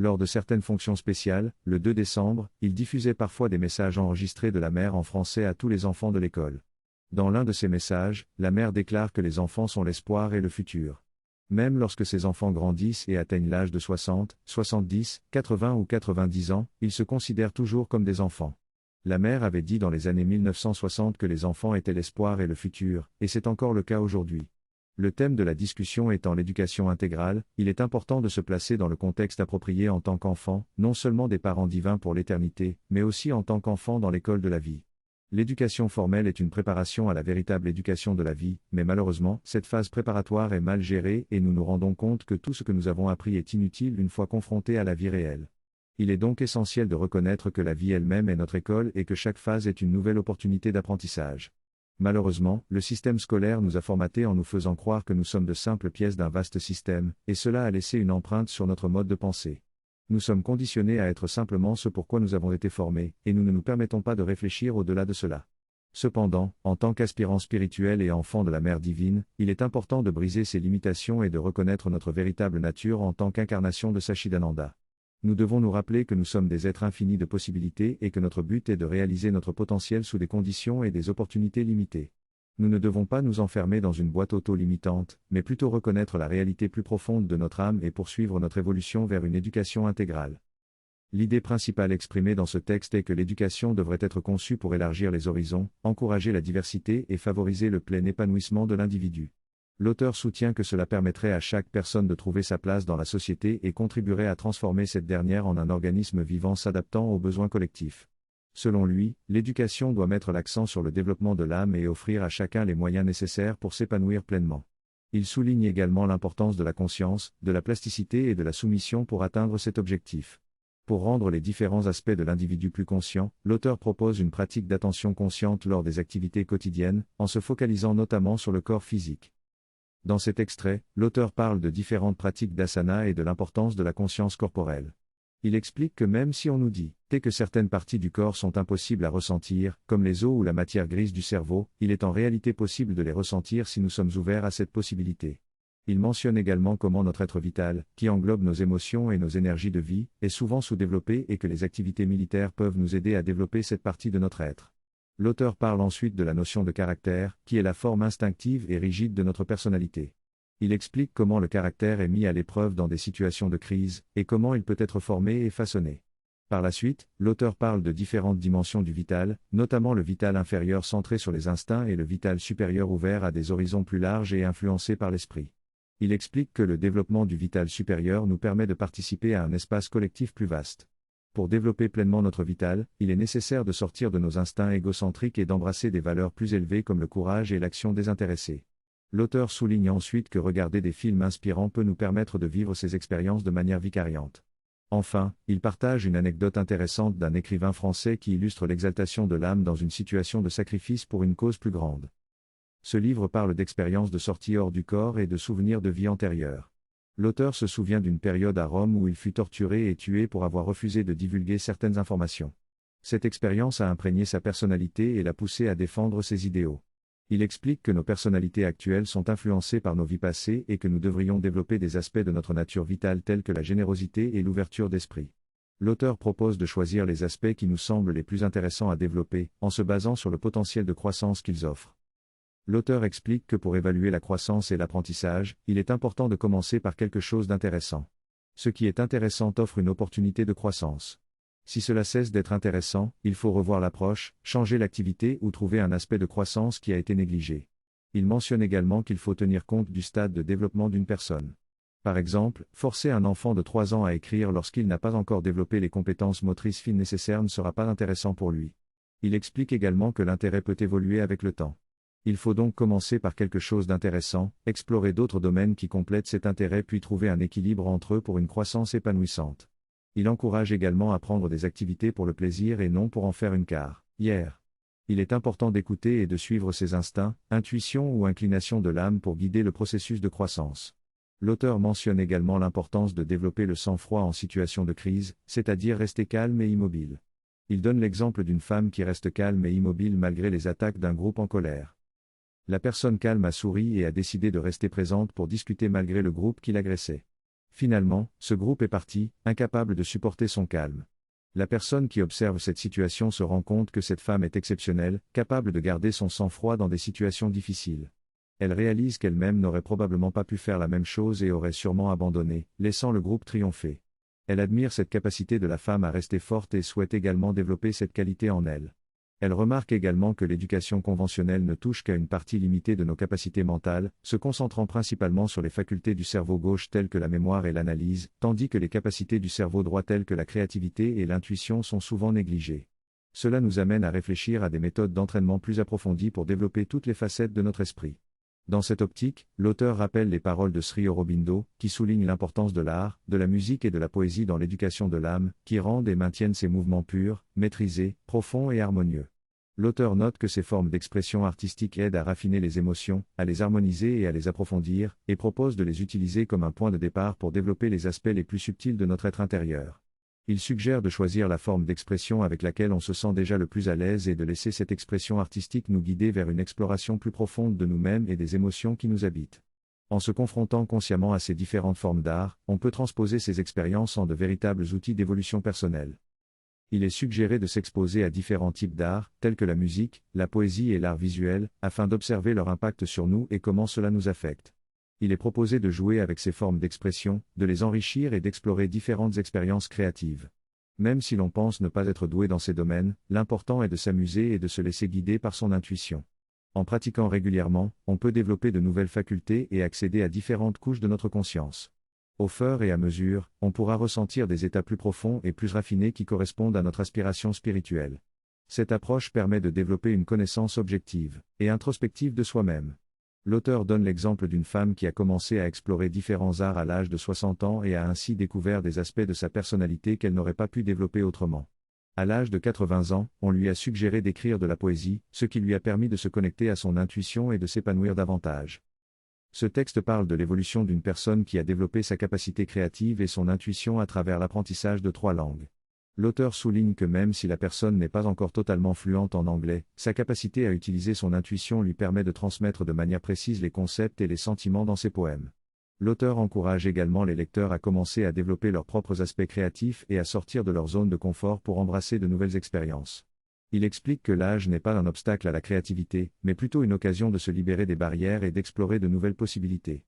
Lors de certaines fonctions spéciales, le 2 décembre, il diffusait parfois des messages enregistrés de la mère en français à tous les enfants de l'école. Dans l'un de ces messages, la mère déclare que les enfants sont l'espoir et le futur. Même lorsque ces enfants grandissent et atteignent l'âge de 60, 70, 80 ou 90 ans, ils se considèrent toujours comme des enfants. La mère avait dit dans les années 1960 que les enfants étaient l'espoir et le futur, et c'est encore le cas aujourd'hui. Le thème de la discussion étant l'éducation intégrale, il est important de se placer dans le contexte approprié en tant qu'enfant, non seulement des parents divins pour l'éternité, mais aussi en tant qu'enfant dans l'école de la vie. L'éducation formelle est une préparation à la véritable éducation de la vie, mais malheureusement, cette phase préparatoire est mal gérée et nous nous rendons compte que tout ce que nous avons appris est inutile une fois confronté à la vie réelle. Il est donc essentiel de reconnaître que la vie elle-même est notre école et que chaque phase est une nouvelle opportunité d'apprentissage. Malheureusement, le système scolaire nous a formatés en nous faisant croire que nous sommes de simples pièces d'un vaste système, et cela a laissé une empreinte sur notre mode de pensée. Nous sommes conditionnés à être simplement ce pour quoi nous avons été formés, et nous ne nous permettons pas de réfléchir au-delà de cela. Cependant, en tant qu'aspirants spirituels et enfants de la Mère divine, il est important de briser ces limitations et de reconnaître notre véritable nature en tant qu'incarnation de Sachidananda. Nous devons nous rappeler que nous sommes des êtres infinis de possibilités et que notre but est de réaliser notre potentiel sous des conditions et des opportunités limitées. Nous ne devons pas nous enfermer dans une boîte auto-limitante, mais plutôt reconnaître la réalité plus profonde de notre âme et poursuivre notre évolution vers une éducation intégrale. L'idée principale exprimée dans ce texte est que l'éducation devrait être conçue pour élargir les horizons, encourager la diversité et favoriser le plein épanouissement de l'individu. L'auteur soutient que cela permettrait à chaque personne de trouver sa place dans la société et contribuerait à transformer cette dernière en un organisme vivant s'adaptant aux besoins collectifs. Selon lui, l'éducation doit mettre l'accent sur le développement de l'âme et offrir à chacun les moyens nécessaires pour s'épanouir pleinement. Il souligne également l'importance de la conscience, de la plasticité et de la soumission pour atteindre cet objectif. Pour rendre les différents aspects de l'individu plus conscients, l'auteur propose une pratique d'attention consciente lors des activités quotidiennes, en se focalisant notamment sur le corps physique. Dans cet extrait, l'auteur parle de différentes pratiques d'asana et de l'importance de la conscience corporelle. Il explique que même si on nous dit que certaines parties du corps sont impossibles à ressentir, comme les os ou la matière grise du cerveau, il est en réalité possible de les ressentir si nous sommes ouverts à cette possibilité. Il mentionne également comment notre être vital, qui englobe nos émotions et nos énergies de vie, est souvent sous-développé et que les activités militaires peuvent nous aider à développer cette partie de notre être. L'auteur parle ensuite de la notion de caractère, qui est la forme instinctive et rigide de notre personnalité. Il explique comment le caractère est mis à l'épreuve dans des situations de crise, et comment il peut être formé et façonné. Par la suite, l'auteur parle de différentes dimensions du vital, notamment le vital inférieur centré sur les instincts et le vital supérieur ouvert à des horizons plus larges et influencé par l'esprit. Il explique que le développement du vital supérieur nous permet de participer à un espace collectif plus vaste. Pour développer pleinement notre vital, il est nécessaire de sortir de nos instincts égocentriques et d'embrasser des valeurs plus élevées comme le courage et l'action désintéressée. L'auteur souligne ensuite que regarder des films inspirants peut nous permettre de vivre ces expériences de manière vicariante. Enfin, il partage une anecdote intéressante d'un écrivain français qui illustre l'exaltation de l'âme dans une situation de sacrifice pour une cause plus grande. Ce livre parle d'expériences de sortie hors du corps et de souvenirs de vie antérieure. L'auteur se souvient d'une période à Rome où il fut torturé et tué pour avoir refusé de divulguer certaines informations. Cette expérience a imprégné sa personnalité et l'a poussé à défendre ses idéaux. Il explique que nos personnalités actuelles sont influencées par nos vies passées et que nous devrions développer des aspects de notre nature vitale tels que la générosité et l'ouverture d'esprit. L'auteur propose de choisir les aspects qui nous semblent les plus intéressants à développer, en se basant sur le potentiel de croissance qu'ils offrent. L'auteur explique que pour évaluer la croissance et l'apprentissage, il est important de commencer par quelque chose d'intéressant. Ce qui est intéressant offre une opportunité de croissance. Si cela cesse d'être intéressant, il faut revoir l'approche, changer l'activité ou trouver un aspect de croissance qui a été négligé. Il mentionne également qu'il faut tenir compte du stade de développement d'une personne. Par exemple, forcer un enfant de 3 ans à écrire lorsqu'il n'a pas encore développé les compétences motrices fines nécessaires ne sera pas intéressant pour lui. Il explique également que l'intérêt peut évoluer avec le temps. Il faut donc commencer par quelque chose d'intéressant, explorer d'autres domaines qui complètent cet intérêt puis trouver un équilibre entre eux pour une croissance épanouissante. Il encourage également à prendre des activités pour le plaisir et non pour en faire une carrière. Il est important d'écouter et de suivre ses instincts, intuitions ou inclinations de l'âme pour guider le processus de croissance. L'auteur mentionne également l'importance de développer le sang-froid en situation de crise, c'est-à-dire rester calme et immobile. Il donne l'exemple d'une femme qui reste calme et immobile malgré les attaques d'un groupe en colère. La personne calme a souri et a décidé de rester présente pour discuter malgré le groupe qui l'agressait. Finalement, ce groupe est parti, incapable de supporter son calme. La personne qui observe cette situation se rend compte que cette femme est exceptionnelle, capable de garder son sang-froid dans des situations difficiles. Elle réalise qu'elle-même n'aurait probablement pas pu faire la même chose et aurait sûrement abandonné, laissant le groupe triompher. Elle admire cette capacité de la femme à rester forte et souhaite également développer cette qualité en elle. Elle remarque également que l'éducation conventionnelle ne touche qu'à une partie limitée de nos capacités mentales, se concentrant principalement sur les facultés du cerveau gauche telles que la mémoire et l'analyse, tandis que les capacités du cerveau droit telles que la créativité et l'intuition sont souvent négligées. Cela nous amène à réfléchir à des méthodes d'entraînement plus approfondies pour développer toutes les facettes de notre esprit. Dans cette optique, l'auteur rappelle les paroles de Sri Aurobindo, qui soulignent l'importance de l'art, de la musique et de la poésie dans l'éducation de l'âme, qui rendent et maintiennent ces mouvements purs, maîtrisés, profonds et harmonieux. L'auteur note que ces formes d'expression artistique aident à raffiner les émotions, à les harmoniser et à les approfondir, et propose de les utiliser comme un point de départ pour développer les aspects les plus subtils de notre être intérieur. Il suggère de choisir la forme d'expression avec laquelle on se sent déjà le plus à l'aise et de laisser cette expression artistique nous guider vers une exploration plus profonde de nous-mêmes et des émotions qui nous habitent. En se confrontant consciemment à ces différentes formes d'art, on peut transposer ces expériences en de véritables outils d'évolution personnelle. Il est suggéré de s'exposer à différents types d'art, tels que la musique, la poésie et l'art visuel, afin d'observer leur impact sur nous et comment cela nous affecte. Il est proposé de jouer avec ces formes d'expression, de les enrichir et d'explorer différentes expériences créatives. Même si l'on pense ne pas être doué dans ces domaines, l'important est de s'amuser et de se laisser guider par son intuition. En pratiquant régulièrement, on peut développer de nouvelles facultés et accéder à différentes couches de notre conscience. Au fur et à mesure, on pourra ressentir des états plus profonds et plus raffinés qui correspondent à notre aspiration spirituelle. Cette approche permet de développer une connaissance objective et introspective de soi-même. L'auteur donne l'exemple d'une femme qui a commencé à explorer différents arts à l'âge de 60 ans et a ainsi découvert des aspects de sa personnalité qu'elle n'aurait pas pu développer autrement. À l'âge de 80 ans, on lui a suggéré d'écrire de la poésie, ce qui lui a permis de se connecter à son intuition et de s'épanouir davantage. Ce texte parle de l'évolution d'une personne qui a développé sa capacité créative et son intuition à travers l'apprentissage de 3 langues. L'auteur souligne que même si la personne n'est pas encore totalement fluente en anglais, sa capacité à utiliser son intuition lui permet de transmettre de manière précise les concepts et les sentiments dans ses poèmes. L'auteur encourage également les lecteurs à commencer à développer leurs propres aspects créatifs et à sortir de leur zone de confort pour embrasser de nouvelles expériences. Il explique que l'âge n'est pas un obstacle à la créativité, mais plutôt une occasion de se libérer des barrières et d'explorer de nouvelles possibilités.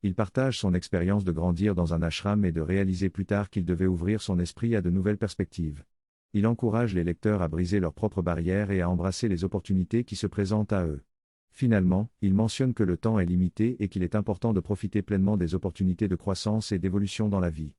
Il partage son expérience de grandir dans un ashram et de réaliser plus tard qu'il devait ouvrir son esprit à de nouvelles perspectives. Il encourage les lecteurs à briser leurs propres barrières et à embrasser les opportunités qui se présentent à eux. Finalement, il mentionne que le temps est limité et qu'il est important de profiter pleinement des opportunités de croissance et d'évolution dans la vie.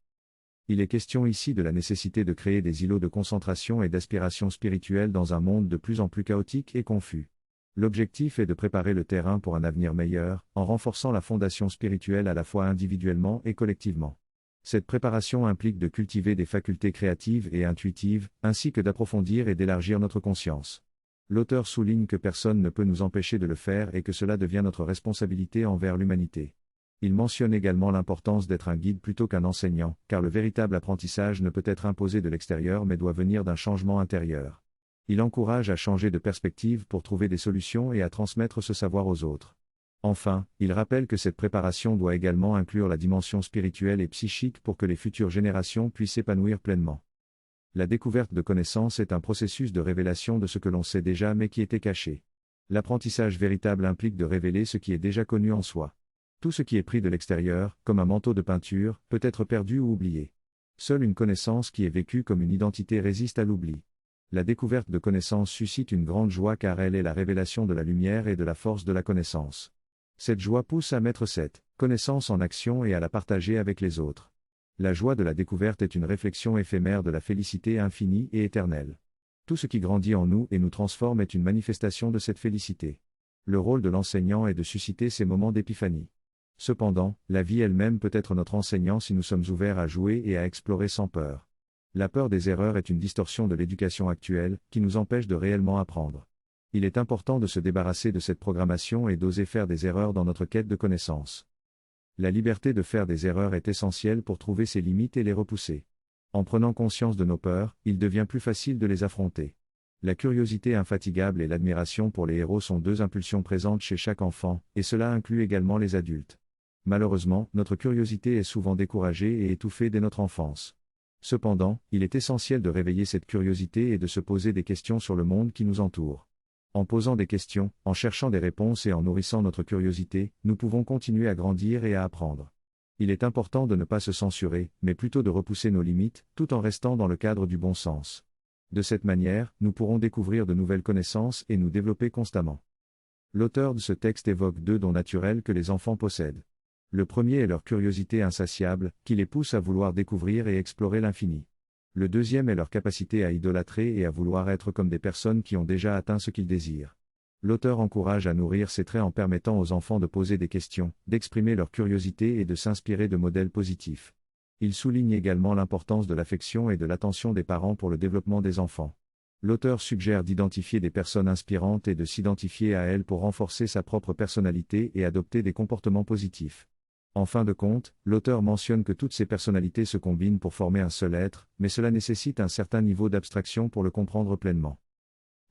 Il est question ici de la nécessité de créer des îlots de concentration et d'aspiration spirituelle dans un monde de plus en plus chaotique et confus. L'objectif est de préparer le terrain pour un avenir meilleur, en renforçant la fondation spirituelle à la fois individuellement et collectivement. Cette préparation implique de cultiver des facultés créatives et intuitives, ainsi que d'approfondir et d'élargir notre conscience. L'auteur souligne que personne ne peut nous empêcher de le faire et que cela devient notre responsabilité envers l'humanité. Il mentionne également l'importance d'être un guide plutôt qu'un enseignant, car le véritable apprentissage ne peut être imposé de l'extérieur mais doit venir d'un changement intérieur. Il encourage à changer de perspective pour trouver des solutions et à transmettre ce savoir aux autres. Enfin, il rappelle que cette préparation doit également inclure la dimension spirituelle et psychique pour que les futures générations puissent s'épanouir pleinement. La découverte de connaissances est un processus de révélation de ce que l'on sait déjà mais qui était caché. L'apprentissage véritable implique de révéler ce qui est déjà connu en soi. Tout ce qui est pris de l'extérieur, comme un manteau de peinture, peut être perdu ou oublié. Seule une connaissance qui est vécue comme une identité résiste à l'oubli. La découverte de connaissances suscite une grande joie car elle est la révélation de la lumière et de la force de la connaissance. Cette joie pousse à mettre cette connaissance en action et à la partager avec les autres. La joie de la découverte est une réflexion éphémère de la félicité infinie et éternelle. Tout ce qui grandit en nous et nous transforme est une manifestation de cette félicité. Le rôle de l'enseignant est de susciter ces moments d'épiphanie. Cependant, la vie elle-même peut être notre enseignant si nous sommes ouverts à jouer et à explorer sans peur. La peur des erreurs est une distorsion de l'éducation actuelle, qui nous empêche de réellement apprendre. Il est important de se débarrasser de cette programmation et d'oser faire des erreurs dans notre quête de connaissances. La liberté de faire des erreurs est essentielle pour trouver ses limites et les repousser. En prenant conscience de nos peurs, il devient plus facile de les affronter. La curiosité infatigable et l'admiration pour les héros sont deux impulsions présentes chez chaque enfant, et cela inclut également les adultes. Malheureusement, notre curiosité est souvent découragée et étouffée dès notre enfance. Cependant, il est essentiel de réveiller cette curiosité et de se poser des questions sur le monde qui nous entoure. En posant des questions, en cherchant des réponses et en nourrissant notre curiosité, nous pouvons continuer à grandir et à apprendre. Il est important de ne pas se censurer, mais plutôt de repousser nos limites, tout en restant dans le cadre du bon sens. De cette manière, nous pourrons découvrir de nouvelles connaissances et nous développer constamment. L'auteur de ce texte évoque deux dons naturels que les enfants possèdent. Le premier est leur curiosité insatiable, qui les pousse à vouloir découvrir et explorer l'infini. Le deuxième est leur capacité à idolâtrer et à vouloir être comme des personnes qui ont déjà atteint ce qu'ils désirent. L'auteur encourage à nourrir ces traits en permettant aux enfants de poser des questions, d'exprimer leur curiosité et de s'inspirer de modèles positifs. Il souligne également l'importance de l'affection et de l'attention des parents pour le développement des enfants. L'auteur suggère d'identifier des personnes inspirantes et de s'identifier à elles pour renforcer sa propre personnalité et adopter des comportements positifs. En fin de compte, l'auteur mentionne que toutes ces personnalités se combinent pour former un seul être, mais cela nécessite un certain niveau d'abstraction pour le comprendre pleinement.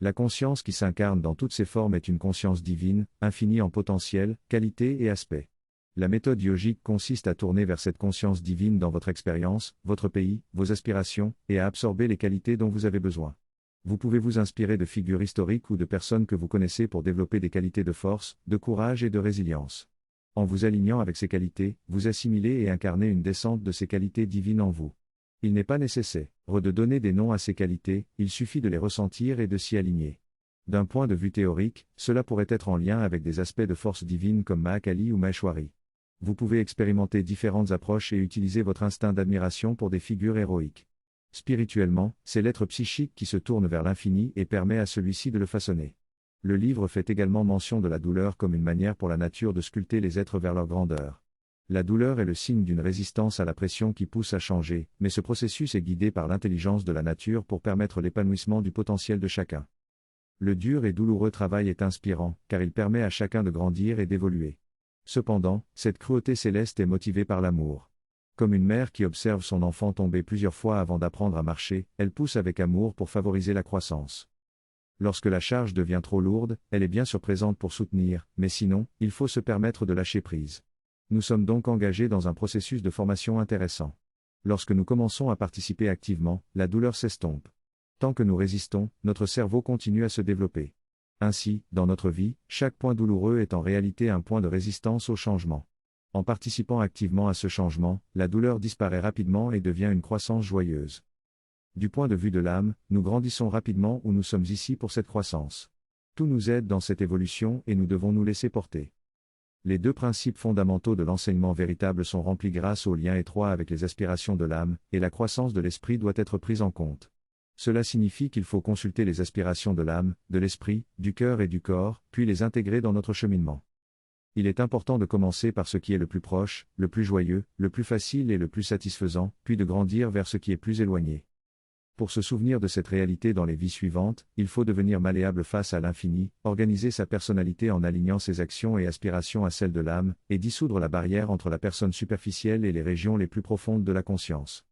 La conscience qui s'incarne dans toutes ses formes est une conscience divine, infinie en potentiel, qualité et aspect. La méthode yogique consiste à tourner vers cette conscience divine dans votre expérience, votre pays, vos aspirations, et à absorber les qualités dont vous avez besoin. Vous pouvez vous inspirer de figures historiques ou de personnes que vous connaissez pour développer des qualités de force, de courage et de résilience. En vous alignant avec ces qualités, vous assimilez et incarnez une descente de ces qualités divines en vous. Il n'est pas nécessaire de donner des noms à ces qualités, il suffit de les ressentir et de s'y aligner. D'un point de vue théorique, cela pourrait être en lien avec des aspects de force divine comme Mahakali ou Maheshwari. Vous pouvez expérimenter différentes approches et utiliser votre instinct d'admiration pour des figures héroïques. Spirituellement, c'est l'être psychique qui se tourne vers l'infini et permet à celui-ci de le façonner. Le livre fait également mention de la douleur comme une manière pour la nature de sculpter les êtres vers leur grandeur. La douleur est le signe d'une résistance à la pression qui pousse à changer, mais ce processus est guidé par l'intelligence de la nature pour permettre l'épanouissement du potentiel de chacun. Le dur et douloureux travail est inspirant, car il permet à chacun de grandir et d'évoluer. Cependant, cette cruauté céleste est motivée par l'amour. Comme une mère qui observe son enfant tomber plusieurs fois avant d'apprendre à marcher, elle pousse avec amour pour favoriser la croissance. Lorsque la charge devient trop lourde, elle est bien sûr présente pour soutenir, mais sinon, il faut se permettre de lâcher prise. Nous sommes donc engagés dans un processus de formation intéressant. Lorsque nous commençons à participer activement, la douleur s'estompe. Tant que nous résistons, notre cerveau continue à se développer. Ainsi, dans notre vie, chaque point douloureux est en réalité un point de résistance au changement. En participant activement à ce changement, la douleur disparaît rapidement et devient une croissance joyeuse. Du point de vue de l'âme, nous grandissons rapidement où nous sommes ici pour cette croissance. Tout nous aide dans cette évolution et nous devons nous laisser porter. Les deux principes fondamentaux de l'enseignement véritable sont remplis grâce au lien étroit avec les aspirations de l'âme, et la croissance de l'esprit doit être prise en compte. Cela signifie qu'il faut consulter les aspirations de l'âme, de l'esprit, du cœur et du corps, puis les intégrer dans notre cheminement. Il est important de commencer par ce qui est le plus proche, le plus joyeux, le plus facile et le plus satisfaisant, puis de grandir vers ce qui est plus éloigné. Pour se souvenir de cette réalité dans les vies suivantes, il faut devenir malléable face à l'infini, organiser sa personnalité en alignant ses actions et aspirations à celles de l'âme, et dissoudre la barrière entre la personne superficielle et les régions les plus profondes de la conscience.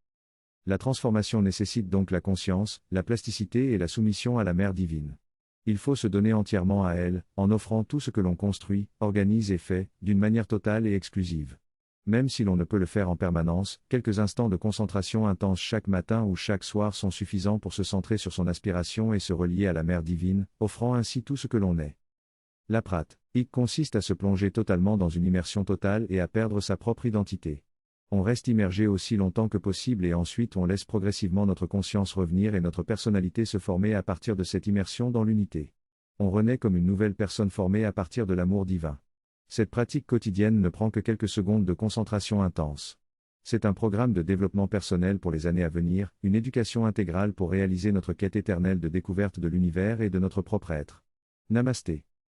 La transformation nécessite donc la conscience, la plasticité et la soumission à la Mère divine. Il faut se donner entièrement à elle, en offrant tout ce que l'on construit, organise et fait, d'une manière totale et exclusive. Même si l'on ne peut le faire en permanence, quelques instants de concentration intense chaque matin ou chaque soir sont suffisants pour se centrer sur son aspiration et se relier à la Mère divine, offrant ainsi tout ce que l'on est. La pratique consiste à se plonger totalement dans une immersion totale et à perdre sa propre identité. On reste immergé aussi longtemps que possible et ensuite on laisse progressivement notre conscience revenir et notre personnalité se former à partir de cette immersion dans l'unité. On renaît comme une nouvelle personne formée à partir de l'amour divin. Cette pratique quotidienne ne prend que quelques secondes de concentration intense. C'est un programme de développement personnel pour les années à venir, une éducation intégrale pour réaliser notre quête éternelle de découverte de l'univers et de notre propre être. Namasté.